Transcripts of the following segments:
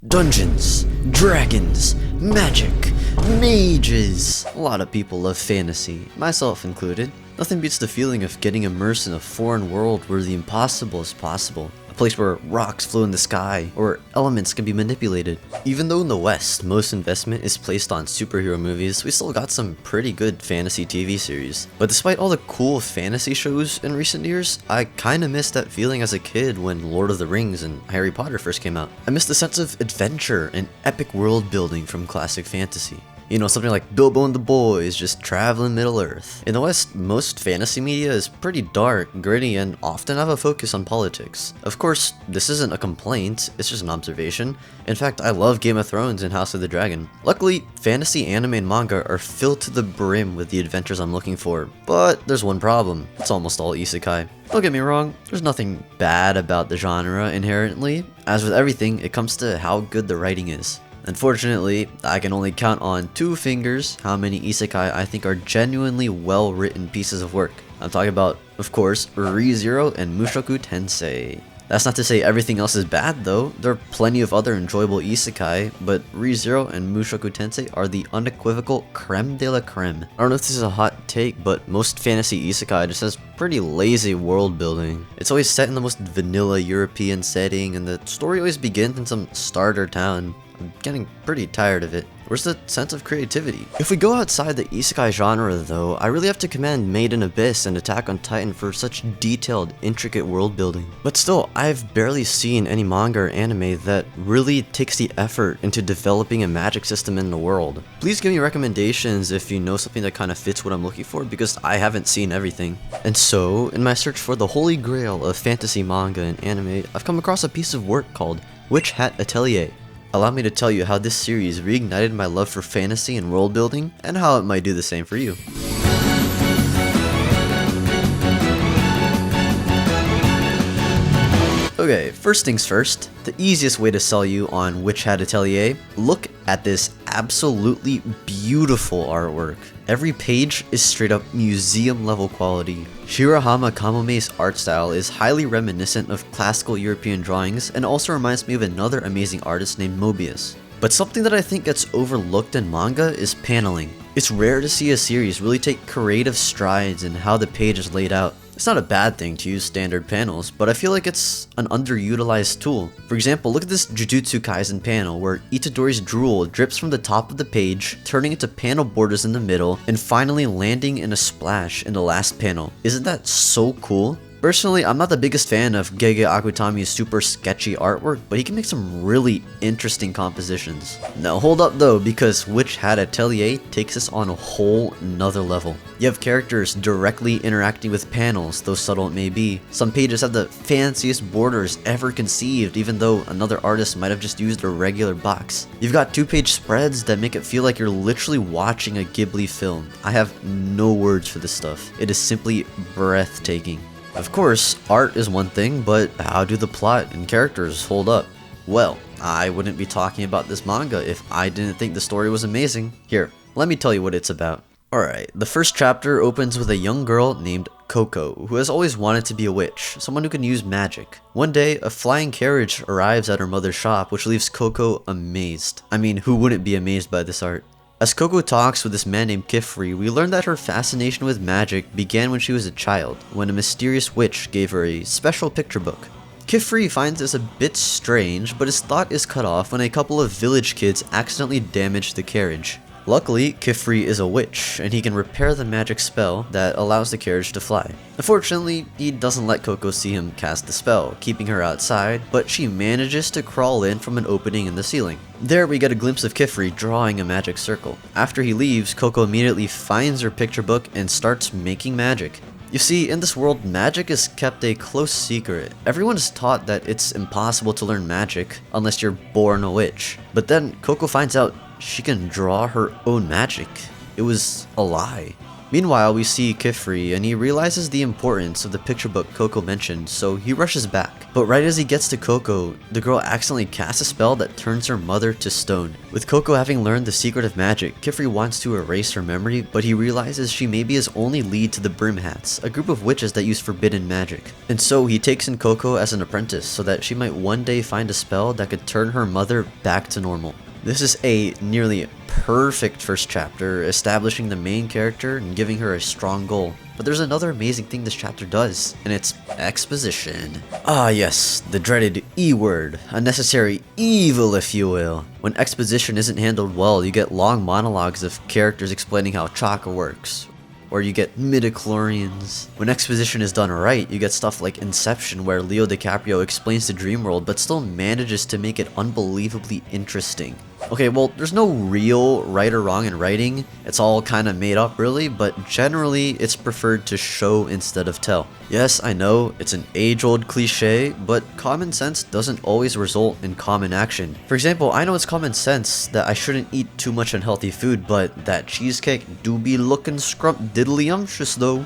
Dungeons, dragons, magic, mages. A lot of people love fantasy, myself included. Nothing beats the feeling of getting immersed in a foreign world where the impossible is possible. A place where rocks flow in the sky, or elements can be manipulated. Even though in the West, most investment is placed on superhero movies, we still got some pretty good fantasy TV series. But despite all the cool fantasy shows in recent years, I kinda missed that feeling as a kid when Lord of the Rings and Harry Potter first came out. I missed the sense of adventure and epic world building from classic fantasy. You know, something like Bilbo and the Boys just traveling Middle-earth. In the West, most fantasy media is pretty dark, gritty, and often have a focus on politics. Of course, this isn't a complaint, it's just an observation. In fact, I love Game of Thrones and House of the Dragon. Luckily, fantasy anime and manga are filled to the brim with the adventures I'm looking for. But there's one problem, it's almost all isekai. Don't get me wrong, there's nothing bad about the genre inherently. As with everything, it comes to how good the writing is. Unfortunately, I can only count on 2 fingers how many isekai I think are genuinely well-written pieces of work. I'm talking about, of course, Re:Zero and Mushoku Tensei. That's not to say everything else is bad though, there are plenty of other enjoyable isekai, but Re:Zero and Mushoku Tensei are the unequivocal creme de la creme. I don't know if this is a hot take, but most fantasy isekai just has pretty lazy world building. It's always set in the most vanilla European setting, and the story always begins in some starter town. I'm getting pretty tired of it. Where's the sense of creativity? If we go outside the isekai genre though, I really have to commend Made in Abyss and Attack on Titan for such detailed, intricate world building. But still, I've barely seen any manga or anime that really takes the effort into developing a magic system in the world. Please give me recommendations if you know something that kind of fits what I'm looking for, because I haven't seen everything. And so, in my search for the holy grail of fantasy manga and anime, I've come across a piece of work called Witch Hat Atelier. Allow me to tell you how this series reignited my love for fantasy and world building, and how it might do the same for you. Okay, first things first, the easiest way to sell you on Witch Hat Atelier, look at this absolutely beautiful artwork. Every page is straight up museum level quality. Shirahama Kamome's art style is highly reminiscent of classical European drawings and also reminds me of another amazing artist named Mobius. But something that I think gets overlooked in manga is paneling. It's rare to see a series really take creative strides in how the page is laid out. It's not a bad thing to use standard panels, but I feel like it's an underutilized tool. For example, look at this Jujutsu Kaisen panel where Itadori's drool drips from the top of the page, turning into panel borders in the middle, and finally landing in a splash in the last panel. Isn't that so cool? Personally, I'm not the biggest fan of Gege Akutami's super sketchy artwork, but he can make some really interesting compositions. Now hold up though, because Witch Hat Atelier takes us on a whole nother level. You have characters directly interacting with panels, though subtle it may be. Some pages have the fanciest borders ever conceived, even though another artist might have just used a regular box. You've got 2-page spreads that make it feel like you're literally watching a Ghibli film. I have no words for this stuff. It is simply breathtaking. Of course, art is one thing, but how do the plot and characters hold up? Well, I wouldn't be talking about this manga if I didn't think the story was amazing. Here, let me tell you what it's about. Alright, the first chapter opens with a young girl named Coco, who has always wanted to be a witch, someone who can use magic. One day, a flying carriage arrives at her mother's shop, which leaves Coco amazed. I mean, who wouldn't be amazed by this art? As Coco talks with this man named Kifri, we learn that her fascination with magic began when she was a child, when a mysterious witch gave her a special picture book. Kifri finds this a bit strange, but his thought is cut off when a couple of village kids accidentally damage the carriage. Luckily, Kifri is a witch, and he can repair the magic spell that allows the carriage to fly. Unfortunately, he doesn't let Coco see him cast the spell, keeping her outside, but she manages to crawl in from an opening in the ceiling. There we get a glimpse of Kifri drawing a magic circle. After he leaves, Coco immediately finds her picture book and starts making magic. You see, in this world, magic is kept a close secret. Everyone is taught that it's impossible to learn magic unless you're born a witch. But then Coco finds out she can draw her own magic. It was a lie. Meanwhile, we see Kifri, and he realizes the importance of the picture book Coco mentioned, so he rushes back. But right as he gets to Coco, the girl accidentally casts a spell that turns her mother to stone. With Coco having learned the secret of magic, Kifri wants to erase her memory, but he realizes she may be his only lead to the Brim Hats, a group of witches that use forbidden magic. And so he takes in Coco as an apprentice so that she might one day find a spell that could turn her mother back to normal. This is a nearly perfect first chapter, establishing the main character and giving her a strong goal. But there's another amazing thing this chapter does, and it's exposition. Ah yes, the dreaded E word, a necessary evil if you will. When exposition isn't handled well, you get long monologues of characters explaining how chakra works, or you get midichlorians. When exposition is done right, you get stuff like Inception, where Leo DiCaprio explains the dream world but still manages to make it unbelievably interesting. Okay, well, there's no real right or wrong in writing, it's all kinda made up really, but generally it's preferred to show instead of tell. Yes, I know, it's an age-old cliche, but common sense doesn't always result in common action. For example, I know it's common sense that I shouldn't eat too much unhealthy food, but that cheesecake do be looking scrump-diddly-umptious though.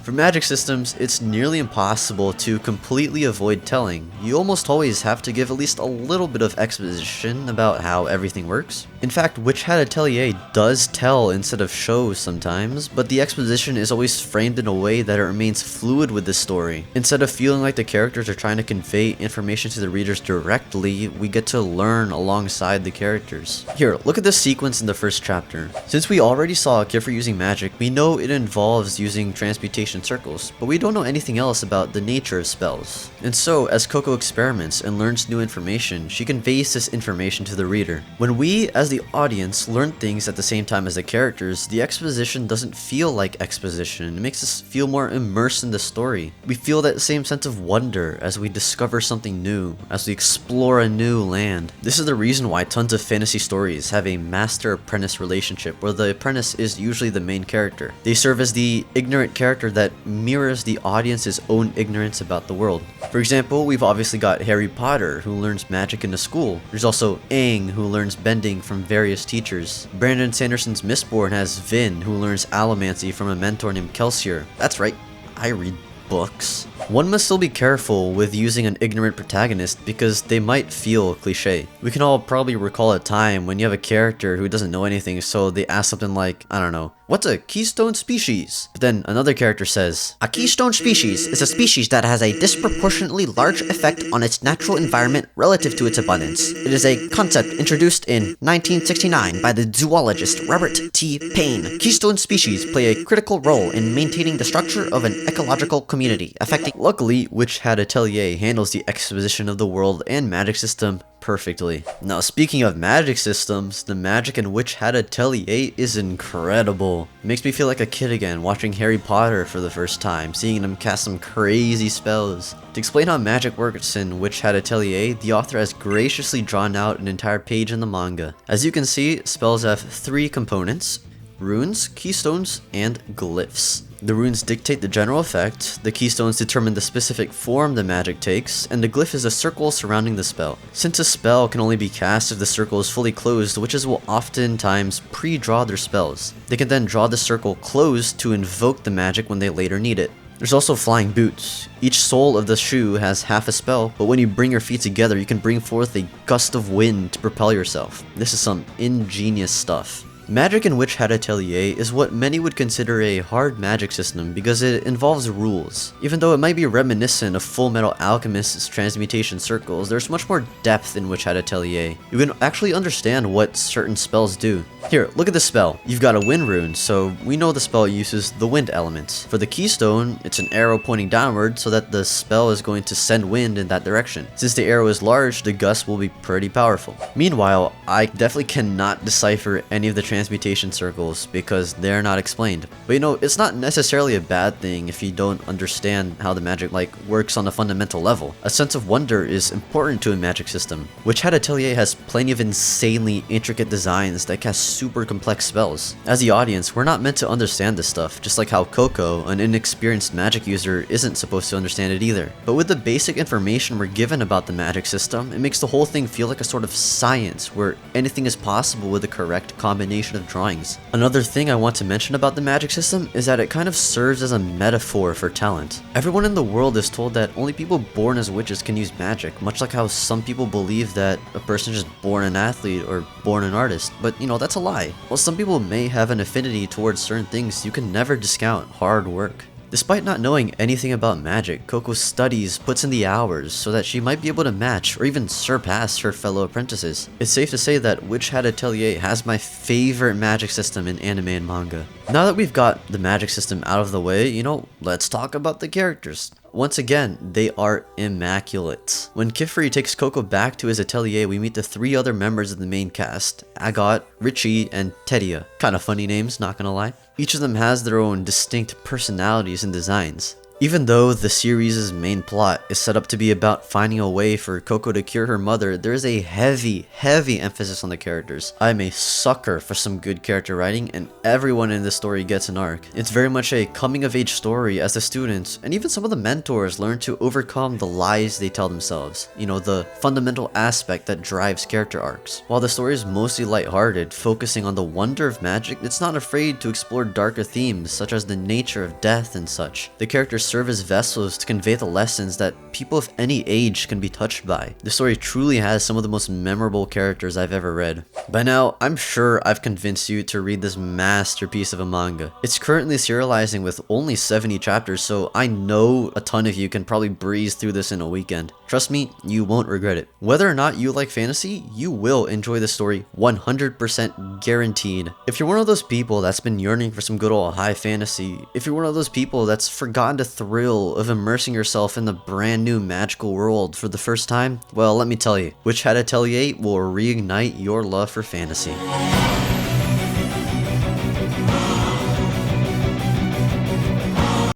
For magic systems, it's nearly impossible to completely avoid telling. You almost always have to give at least a little bit of exposition about how everything works. In fact, Witch Hat Atelier does tell instead of show sometimes, but the exposition is always framed in a way that it remains fluid with the story. Instead of feeling like the characters are trying to convey information to the readers directly, we get to learn alongside the characters. Here, look at this sequence in the first chapter. Since we already saw Kifri using magic, we know it involves using transmutation circles, but we don't know anything else about the nature of spells. And so, as Coco experiments and learns new information, she conveys this information to the reader. When we, as the audience, learn things at the same time as the characters, the exposition doesn't feel like exposition. It makes us feel more immersed in the story. We feel that same sense of wonder as we discover something new, as we explore a new land. This is the reason why tons of fantasy stories have a master-apprentice relationship, where the apprentice is usually the main character. They serve as the ignorant character that mirrors the audience's own ignorance about the world. For example, we've obviously got Harry Potter, who learns magic in the school. There's also Aang, who learns bending from various teachers. Brandon Sanderson's Mistborn has Vin, who learns allomancy from a mentor named Kelsier. That's right, I read books. One must still be careful with using an ignorant protagonist because they might feel cliche. We can all probably recall a time when you have a character who doesn't know anything, so they ask something like, I don't know, what's a keystone species? But then another character says, a keystone species is a species that has a disproportionately large effect on its natural environment relative to its abundance. It is a concept introduced in 1969 by the zoologist Robert T. Payne. Keystone species play a critical role in maintaining the structure of an ecological community, affecting. Luckily, Witch Hat Atelier handles the exposition of the world and magic system perfectly. Now, speaking of magic systems, the magic in Witch Hat Atelier is incredible. It makes me feel like a kid again, watching Harry Potter for the first time, seeing him cast some crazy spells. To explain how magic works in Witch Hat Atelier, the author has graciously drawn out an entire page in the manga. As you can see, spells have 3 components: runes, keystones, and glyphs. The runes dictate the general effect, the keystones determine the specific form the magic takes, and the glyph is a circle surrounding the spell. Since a spell can only be cast if the circle is fully closed, witches will oftentimes pre-draw their spells. They can then draw the circle closed to invoke the magic when they later need it. There's also flying boots. Each sole of the shoe has half a spell, but when you bring your feet together, you can bring forth a gust of wind to propel yourself. This is some ingenious stuff. Magic in Witch Hat Atelier is what many would consider a hard magic system because it involves rules. Even though it might be reminiscent of Full Metal Alchemist's transmutation circles, there's much more depth in Witch Hat Atelier. You can actually understand what certain spells do. Here, look at this spell. You've got a wind rune, so we know the spell uses the wind element. For the keystone, it's an arrow pointing downward so that the spell is going to send wind in that direction. Since the arrow is large, the gust will be pretty powerful. Meanwhile, I definitely cannot decipher any of the transmutation circles because they're not explained. But you know, it's not necessarily a bad thing if you don't understand how the magic works on a fundamental level. A sense of wonder is important to a magic system. Witch Hat Atelier has plenty of insanely intricate designs that cast super complex spells. As the audience, we're not meant to understand this stuff, just like how Coco, an inexperienced magic user, isn't supposed to understand it either. But with the basic information we're given about the magic system, it makes the whole thing feel like a sort of science where anything is possible with the correct combination combination of drawings. Another thing I want to mention about the magic system is that it kind of serves as a metaphor for talent. Everyone in the world is told that only people born as witches can use magic, much like how some people believe that a person is just born an athlete or born an artist, but you know, that's a lie. While some people may have an affinity towards certain things, you can never discount hard work. Despite not knowing anything about magic, Coco studies, puts in the hours, so that she might be able to match or even surpass her fellow apprentices. It's safe to say that Witch Hat Atelier has my favorite magic system in anime and manga. Now that we've got the magic system out of the way, you know, let's talk about the characters. Once again, they are immaculate. When Kifri takes Coco back to his atelier, we meet the 3 other members of the main cast, Agot, Richie, and Tedia. Kinda funny names, not gonna lie. Each of them has their own distinct personalities and designs. Even though the series' main plot is set up to be about finding a way for Coco to cure her mother, there is a heavy emphasis on the characters. I'm a sucker for some good character writing, and everyone in this story gets an arc. It's very much a coming-of-age story as the students, and even some of the mentors, learn to overcome the lies they tell themselves. You know, the fundamental aspect that drives character arcs. While the story is mostly lighthearted, focusing on the wonder of magic, it's not afraid to explore darker themes, such as the nature of death and such. The characters serve as vessels to convey the lessons that people of any age can be touched by. The story truly has some of the most memorable characters I've ever read. By now, I'm sure I've convinced you to read this masterpiece of a manga. It's currently serializing with only 70 chapters, so I know a ton of you can probably breeze through this in a weekend. Trust me, you won't regret it. Whether or not you like fantasy, you will enjoy the story 100% guaranteed. If you're one of those people that's been yearning for some good old high fantasy, if you're one of those people that's forgotten the thrill of immersing yourself in the brand new magical world for the first time, well, let me tell you, Witch Hat Atelier will reignite your love for fantasy.